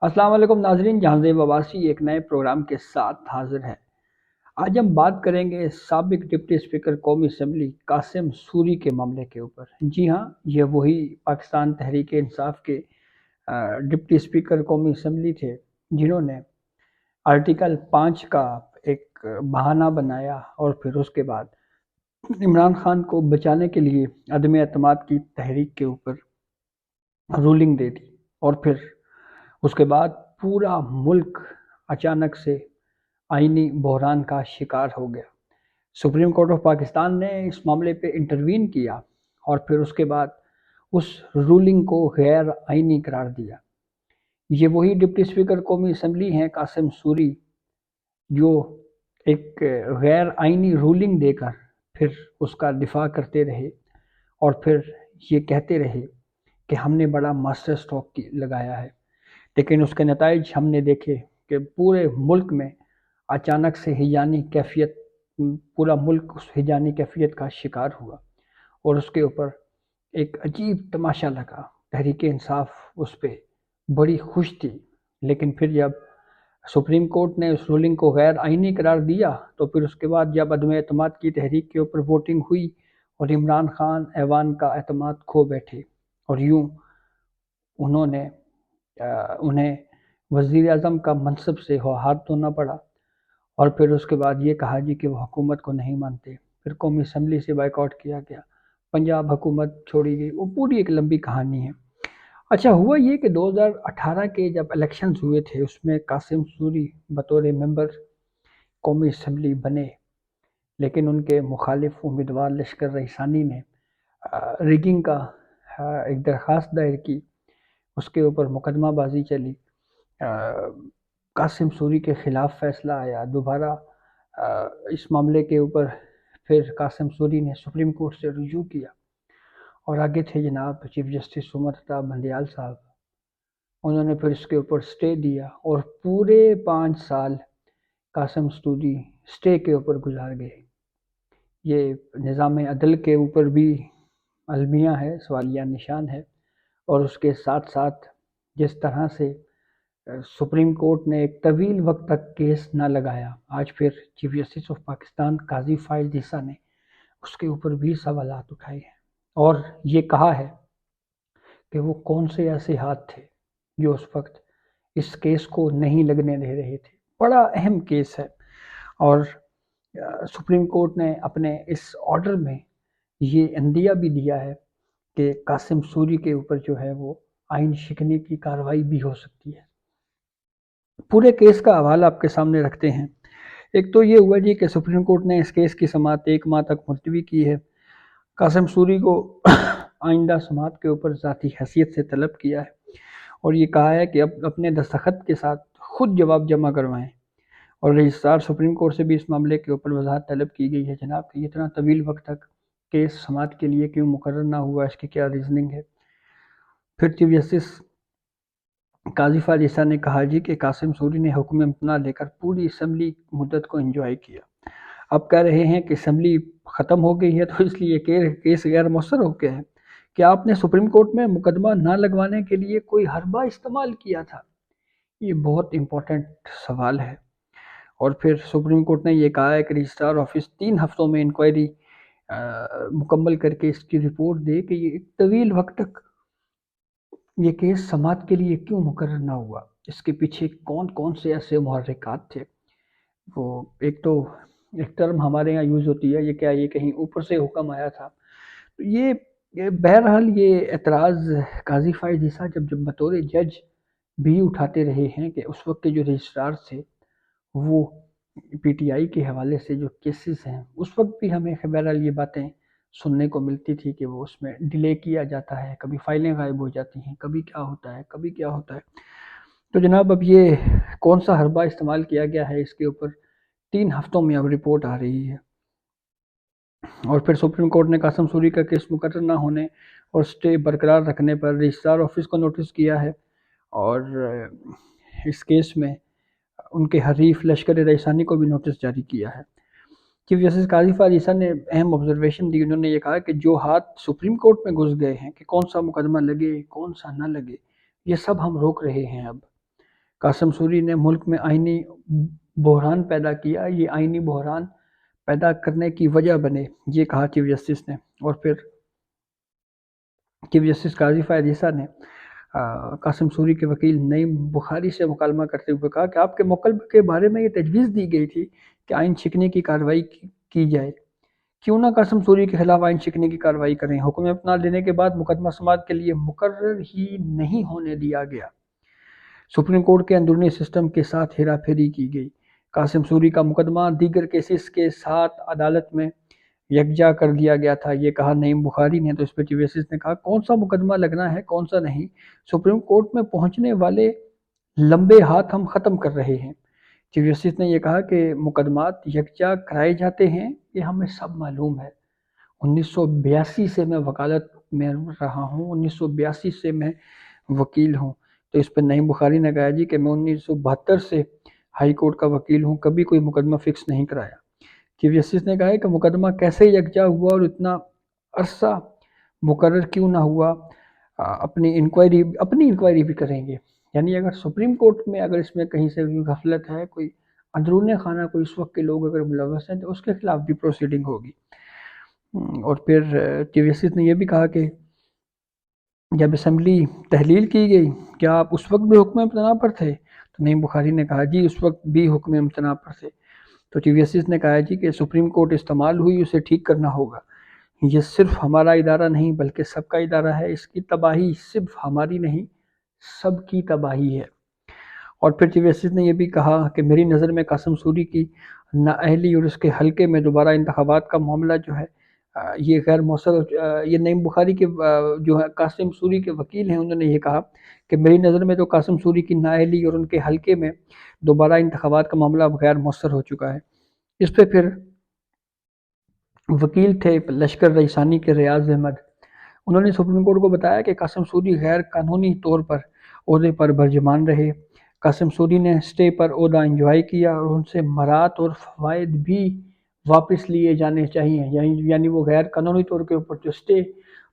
السلام علیکم ناظرین، جہاں زیب عباسی ایک نئے پروگرام کے ساتھ حاضر ہے۔ آج ہم بات کریں گے سابق ڈپٹی اسپیکر قومی اسمبلی قاسم سوری کے معاملے کے اوپر۔ جی ہاں، یہ وہی پاکستان تحریک انصاف کے ڈپٹی اسپیکر قومی اسمبلی تھے جنہوں نے آرٹیکل 5 کا ایک بہانہ بنایا اور پھر اس کے بعد عمران خان کو بچانے کے لیے عدم اعتماد کی تحریک کے اوپر رولنگ دے دی، اور پھر اس کے بعد پورا ملک اچانک سے آئینی بحران کا شکار ہو گیا۔ سپریم کورٹ آف پاکستان نے اس معاملے پہ انٹروین کیا اور پھر اس کے بعد اس رولنگ کو غیر آئینی قرار دیا۔ یہ وہی ڈپٹی اسپیکر قومی اسمبلی ہیں قاسم سوری، جو ایک غیر آئینی رولنگ دے کر پھر اس کا دفاع کرتے رہے اور پھر یہ کہتے رہے کہ ہم نے بڑا ماسٹر اسٹروک لگایا ہے، لیکن اس کے نتائج ہم نے دیکھے کہ پورے ملک میں اچانک سے ہیجانی کیفیت، پورا ملک اس ہیجانی کیفیت کا شکار ہوا، اور اس کے اوپر ایک عجیب تماشا لگا۔ تحریک انصاف اس پہ بڑی خوش تھی، لیکن پھر جب سپریم کورٹ نے اس رولنگ کو غیر آئینی قرار دیا تو پھر اس کے بعد جب عدم اعتماد کی تحریک کے اوپر ووٹنگ ہوئی اور عمران خان ایوان کا اعتماد کھو بیٹھے، اور یوں انہیں وزیر اعظم کا منصب سے ہاتھ دھونا پڑا، اور پھر اس کے بعد یہ کہا جی کہ وہ حکومت کو نہیں مانتے، پھر قومی اسمبلی سے بائیک آؤٹ کیا گیا، پنجاب حکومت چھوڑی گئی، وہ پوری ایک لمبی کہانی ہے۔ اچھا ہوا یہ کہ 2018 کے جب الیکشنز ہوئے تھے اس میں قاسم سوری بطور ممبر قومی اسمبلی بنے، لیکن ان کے مخالف امیدوار لشکر ریحانی نے ریگنگ کا ایک درخواست دائر کی، اس کے اوپر مقدمہ بازی چلی، قاسم سوری کے خلاف فیصلہ آیا، دوبارہ اس معاملے کے اوپر پھر قاسم سوری نے سپریم کورٹ سے رجوع کیا، اور آگے تھے جناب چیف جسٹس عمر خطاب بندیال صاحب، انہوں نے پھر اس کے اوپر سٹے دیا، اور پورے 5 سال قاسم سوری سٹے کے اوپر گزار گئے۔ یہ نظام عدل کے اوپر بھی المیہ ہے، سوالیہ نشان ہے، اور اس کے ساتھ ساتھ جس طرح سے سپریم کورٹ نے ایک طویل وقت تک کیس نہ لگایا، آج پھر چیف جسٹس آف پاکستان قاضی فائز عیسیٰ نے اس کے اوپر بھی سوالات اٹھائے ہیں، اور یہ کہا ہے کہ وہ کون سے ایسے ہاتھ تھے جو اس وقت اس کیس کو نہیں لگنے دے رہے تھے۔ بڑا اہم کیس ہے، اور سپریم کورٹ نے اپنے اس آرڈر میں یہ عندیہ بھی دیا ہے کہ قاسم سوری کے اوپر جو ہے وہ آئین شکنی کی کارروائی بھی ہو سکتی ہے۔ پورے کیس کا حوالہ آپ کے سامنے رکھتے ہیں۔ ایک تو یہ ہوا جی کہ سپریم کورٹ نے اس کیس کی سماعت 1 ماہ تک ملتوی کی ہے، قاسم سوری کو آئندہ سماعت کے اوپر ذاتی حیثیت سے طلب کیا ہے، اور یہ کہا ہے کہ اب اپنے دستخط کے ساتھ خود جواب جمع کروائیں، اور رجسٹرار سپریم کورٹ سے بھی اس معاملے کے اوپر وضاحت طلب کی گئی ہے جناب کہ اتنا طویل وقت تک کیس سماعت کے لیے کیوں مقرر نہ ہوا، اس کی کیا ریزننگ ہے۔ پھر چیف جسٹس قاضی فائز عیسیٰ نے کہا جی کہ قاسم سوری نے حکم امتناع لے کر پوری اسمبلی مدت کو انجوائے کیا، اب کہہ رہے ہیں کہ اسمبلی ختم ہو گئی ہے تو اس لیے کیس غیر مؤثر ہو گیا ہے، کہ آپ نے سپریم کورٹ میں مقدمہ نہ لگوانے کے لیے کوئی حربہ استعمال کیا تھا؟ یہ بہت امپورٹنٹ سوال ہے۔ اور پھر سپریم کورٹ نے یہ کہا ہے کہ رجسٹرار آفس 3 ہفتوں میں انکوائری مکمل کر کے اس کی رپورٹ دے کہ یہ ایک طویل وقت تک یہ کیس سماعت کے لیے کیوں مقرر نہ ہوا، اس کے پیچھے کون کون سے ایسے محرکات تھے۔ وہ ایک تو ایک ٹرم ہمارے یہاں یوز ہوتی ہے، یہ کیا یہ کہیں اوپر سے حکم آیا تھا؟ یہ بہرحال یہ اعتراض قاضی فائز عیسیٰ جب بطور جج بھی اٹھاتے رہے ہیں کہ اس وقت کے جو رجسٹرار تھے وہ پی ٹی آئی کے حوالے سے جو کیسز ہیں اس وقت بھی ہمیں بہرحال یہ باتیں سننے کو ملتی تھی کہ وہ اس میں ڈیلے کیا جاتا ہے، کبھی فائلیں غائب ہو جاتی ہیں، کبھی کیا ہوتا ہے کبھی کیا ہوتا ہے۔ تو جناب اب یہ کون سا حربہ استعمال کیا گیا ہے، اس کے اوپر 3 ہفتوں میں اب رپورٹ آ رہی ہے، اور پھر سپریم کورٹ نے قاسم سوری کا کیس مقرر نہ ہونے اور سٹے برقرار رکھنے پر رجسٹرار آفس کو نوٹس کیا ہے، اور اس کیس میں ان کے حریف لشکر ریحانی کو بھی نوٹس جاری کیا ہے۔ چیف جسٹس قاضی فائز عیسیٰ نے اہم آبزرویشن دی، انہوں نے یہ کہا کہ جو ہاتھ سپریم کورٹ میں گھس گئے ہیں کہ کون سا مقدمہ لگے کون سا نہ لگے، یہ سب ہم روک رہے ہیں اب، قاسم سوری نے ملک میں آئینی بحران پیدا کیا، یہ آئینی بحران پیدا کرنے کی وجہ بنے، یہ کہا چیف جسٹس نے۔ اور پھر چیف جسٹس قاضی فائز عیسیٰ نے قاسم سوری کے وکیل نعیم بخاری سے مکالمہ کرتے ہوئے کہا کہ آپ کے مکالمے کے بارے میں یہ تجویز دی گئی تھی کہ آئین شکنی کی کارروائی کی جائے، کیوں نہ قاسم سوری کے خلاف آئین شکنی کی کارروائی کریں۔ حکم اپنا لینے کے بعد مقدمہ سماعت کے لیے مقرر ہی نہیں ہونے دیا گیا۔ سپریم کورٹ کے اندرونی سسٹم کے ساتھ ہیرا پھیری کی گئی۔ قاسم سوری کا مقدمہ دیگر کیسز کے ساتھ عدالت میں یکجا کر دیا گیا تھا، یہ کہا نعیم بخاری نے۔ تو اس پہ چیف جسٹس نے کہا کون سا مقدمہ لگنا ہے کون سا نہیں، سپریم کورٹ میں پہنچنے والے لمبے ہاتھ ہم ختم کر رہے ہیں۔ چیف جسٹس نے یہ کہا کہ مقدمات یکجا کرائے جاتے ہیں، یہ ہمیں سب معلوم ہے۔ 1982 سے میں وکالت میں رہا ہوں، 1982 سے میں وکیل ہوں۔ تو اس پہ نعیم بخاری نے کہا جی کہ میں 1972 سے ہائی کورٹ کا وکیل ہوں، کبھی کوئی مقدمہ فکس نہیں کرایا۔ چیف جسٹس نے کہا ہے کہ مقدمہ کیسے یکجا ہوا اور اتنا عرصہ مقرر کیوں نہ ہوا، اپنی انکوائری بھی کریں گے۔ یعنی اگر سپریم کورٹ میں اگر اس میں کہیں سے بھی غفلت ہے، کوئی اندرون خانہ کوئی اس وقت کے لوگ اگر ملوث ہیں تو اس کے خلاف بھی پروسیڈنگ ہوگی۔ اور پھر چیف جسٹس نے یہ بھی کہا کہ جب اسمبلی تحلیل کی گئی کیا آپ اس وقت بھی حکم امتناع پر تھے؟ تو نعیم بخاری نے کہا جی اس وقت بھی حکم امتناع پر تھے۔ تو چیف جسٹس نے کہا جی کہ سپریم کورٹ استعمال ہوئی اسے ٹھیک کرنا ہوگا، یہ صرف ہمارا ادارہ نہیں بلکہ سب کا ادارہ ہے، اس کی تباہی صرف ہماری نہیں سب کی تباہی ہے۔ اور پھر چیف جسٹس نے یہ بھی کہا کہ میری نظر میں قاسم سوری کی نااہلی اور اس کے حلقے میں دوبارہ انتخابات کا معاملہ جو ہے یہ غیر مؤثر، یہ نعیم بخاری کے جو ہے قاسم سوری کے وکیل ہیں انہوں نے یہ کہا کہ میری نظر میں تو قاسم سوری کی نااہلی اور ان کے حلقے میں دوبارہ انتخابات کا معاملہ غیر مؤثر ہو چکا ہے۔ اس پہ پھر وکیل تھے لشکر رئیسانی کے ریاض احمد، انہوں نے سپریم کورٹ کو بتایا کہ قاسم سوری غیر قانونی طور پر عہدے پر برجمان رہے، قاسم سوری نے اسٹے پر عہدہ انجوائے کیا اور ان سے مراد اور فوائد بھی واپس لیے جانے چاہیے۔ یعنی وہ غیر قانونی طور کے اوپر جو اسٹے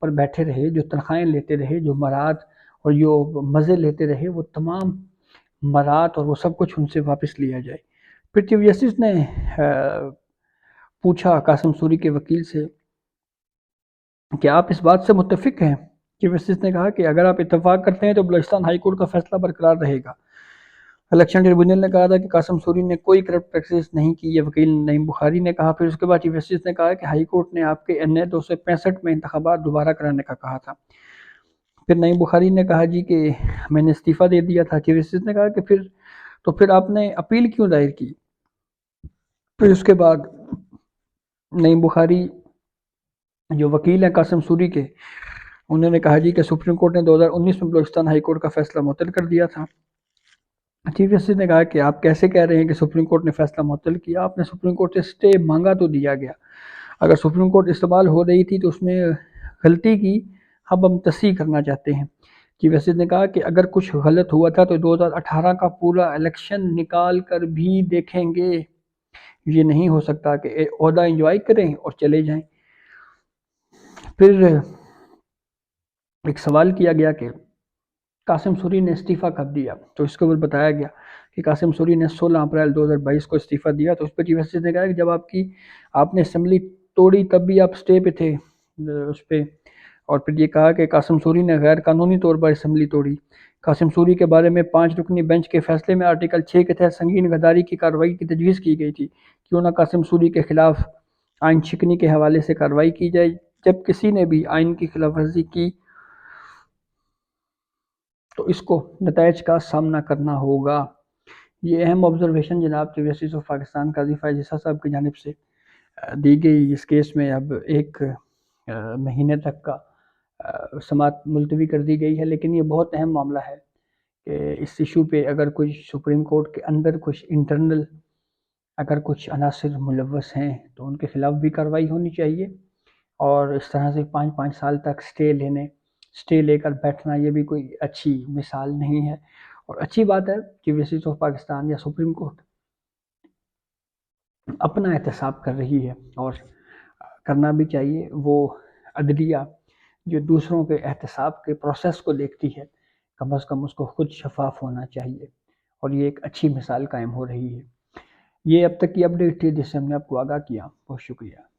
پر بیٹھے رہے، جو تنخواہیں لیتے رہے، جو مراد اور جو مزے لیتے رہے، وہ تمام مراد اور وہ سب کچھ ان سے واپس لیا جائے۔ پھر چیف جسٹس نے پوچھا قاسم سوری کے وکیل سے کہ آپ اس بات سے متفق ہیں؟ چیف جسٹس نے کہا کہ اگر آپ اتفاق کرتے ہیں تو بلوچستان ہائی کورٹ کا فیصلہ برقرار رہے گا۔ الیکشن ٹریبونل نے کہا تھا کہ قاسم سوری نے کوئی کرپٹ پریکٹس نہیں کی، یہ وکیل نعیم بخاری نے کہا۔ پھر اس کے بعد چیف جسٹس نے کہا کہ ہائی کورٹ نے آپ کے NA 265 میں انتخابات دوبارہ کرانے کا کہا تھا۔ پھر نعیم بخاری نے کہا جی کہ میں نے استعفیٰ دے دیا تھا۔ چیف جسٹس نے کہا کہ پھر آپ نے اپیل کیوں دائر کی؟ پھر اس کے بعد نعیم بخاری جو وکیل ہیں قاسم سوری کے، انہوں نے کہا جی کہ سپریم کورٹ نے 2019 میں بلوچستان ہائی کورٹ کا فیصلہ معطل کر دیا تھا۔ چیف جسٹس نے کہا کہ آپ کیسے کہہ رہے ہیں کہ سپریم کورٹ نے فیصلہ معطل کیا، آپ نے سپریم کورٹ سے سٹے مانگا تو دیا گیا، اگر سپریم کورٹ استعمال ہو رہی تھی تو اس میں غلطی کی ہم تصحیح کرنا چاہتے ہیں۔ چیف جسٹس نے کہا کہ اگر کچھ غلط ہوا تھا تو 2018 کا پورا الیکشن نکال کر بھی دیکھیں گے، یہ نہیں ہو سکتا کہ عہدہ انجوائے کریں اور چلے جائیں۔ پھر ایک سوال کیا گیا کہ قاسم سوری نے استعفیٰ کب دیا، تو اس کے اوپر بتایا گیا کہ قاسم سوری نے 16 اپریل 2022 کو استعفیٰ دیا۔ تو اس پہ چیف جسٹس نے کہا کہ جب آپ نے اسمبلی توڑی تب بھی آپ اسٹے پہ تھے اس پہ، اور پھر یہ کہا کہ قاسم سوری نے غیر قانونی طور پر اسمبلی توڑی۔ قاسم سوری کے بارے میں 5 رکنی بینچ کے فیصلے میں آرٹیکل 6 کے تحت سنگین غداری کی کارروائی کی تجویز کی گئی تھی، کیوں نہ قاسم سوری کے خلاف آئین شکنی کے حوالے سے کارروائی کی جائے، جب کسی نے بھی آئین کی خلاف ورزی کی تو اس کو نتائج کا سامنا کرنا ہوگا۔ یہ اہم آبزرویشن جناب چیف جسٹس آف پاکستان قاضی فائز عیسیٰ صاحب کی جانب سے دی گئی۔ اس کیس میں اب 1 مہینے تک کا سماعت ملتوی کر دی گئی ہے، لیکن یہ بہت اہم معاملہ ہے کہ اس ایشو پہ اگر کچھ سپریم کورٹ کے اندر کچھ انٹرنل اگر کچھ عناصر ملوث ہیں تو ان کے خلاف بھی کارروائی ہونی چاہیے، اور اس طرح سے 5 سال تک اسٹے لے کر بیٹھنا یہ بھی کوئی اچھی مثال نہیں ہے۔ اور اچھی بات ہے چیف جسٹس آف پاکستان یا سپریم کورٹ اپنا احتساب کر رہی ہے، اور کرنا بھی چاہیے۔ وہ عدلیہ جو دوسروں کے احتساب کے پروسیس کو دیکھتی ہے، کم از کم اس کو خود شفاف ہونا چاہیے، اور یہ ایک اچھی مثال قائم ہو رہی ہے۔ یہ اب تک کی اپڈیٹ تھی جس سے ہم نے آپ کو آگاہ کیا۔ بہت شکریہ۔